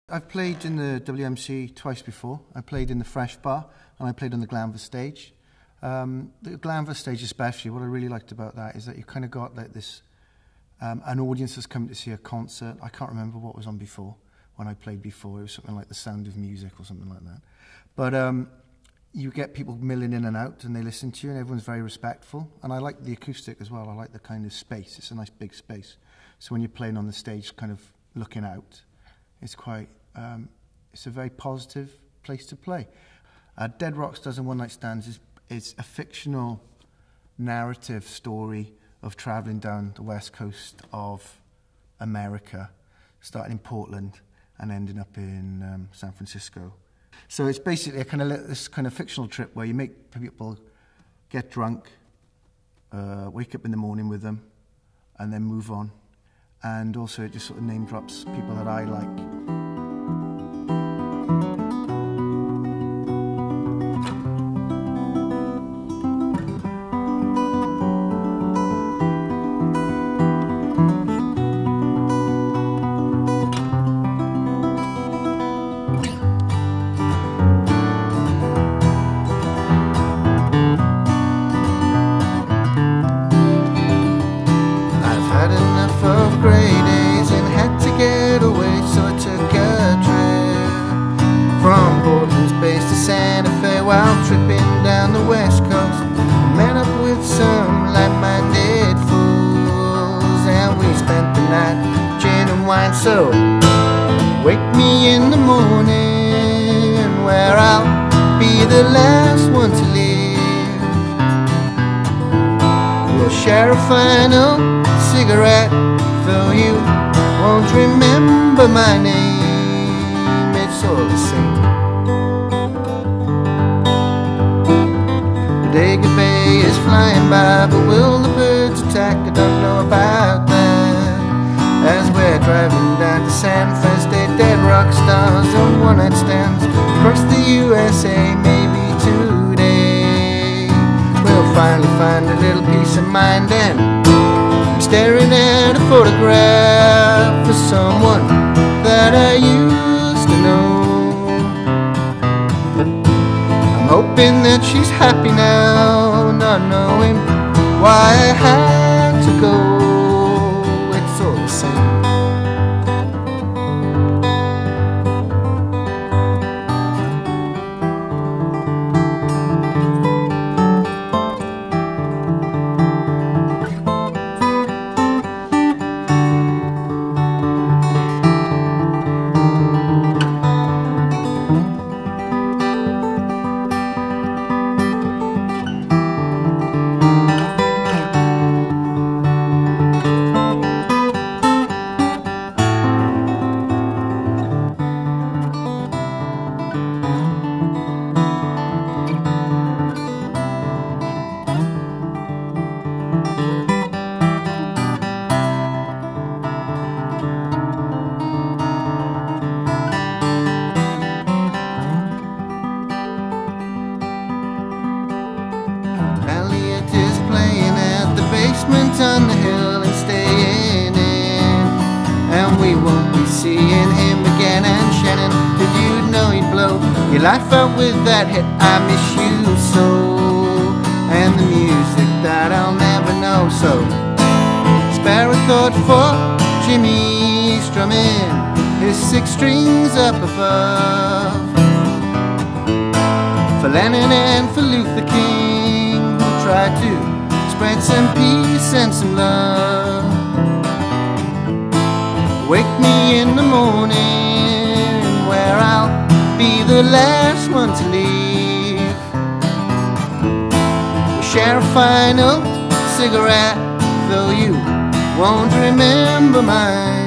I've played in the WMC twice before. I played in the Fresh Bar and I played on the Glanford stage. The Glanford stage especially, what I really liked about that is that you kind of got like this, an audience that's coming to see a concert. I can't remember what was on before, when I played before. It was something like The Sound of Music or something like that. But you get people milling in and out and they listen to you and everyone's very respectful. And I like the acoustic as well. I like the kind of space. It's a nice big space. So when you're playing on the stage kind of looking out, it's quite, it's a very positive place to play. Dead Rockstars and One Night Stands is a fictional narrative story of travelling down the west coast of America, starting in Portland and ending up in San Francisco. So it's basically this kind of fictional trip where you make people get drunk, wake up in the morning with them, and then move on. And also it just sort of name drops people that I like. Of grey days and had to get away, so I took a trip from Portland's base to Santa Fe while tripping down the west coast. I met up with some like-minded fools and we spent the night gin and wine. So wake me in the morning where I'll be the last one to leave. We'll share a final cigarette, though you won't remember my name. It's all the same. Bodega Bay is flying by, but will the birds attack? I don't know about that. As we're driving down to San Fran State, Dead Rockstars and One Night Stands across the USA, maybe today we'll finally find a little peace of mind. And staring at a photograph of someone that I used to know. I'm hoping that she's happy now, not knowing why I had to go. It's all the same. On the hill and staying in, and we won't be seeing him again. And Shannon, did you know he'd blow your life out with that hit, I Miss You So, and the music that I'll never know. So spare a thought for Jimmy strumming his 6 strings up above, for Lennon and for Luther King, who tried to spread some peace and some love. Wake me in the morning where I'll be the last one to leave. We'll share a final cigarette, though you won't remember mine.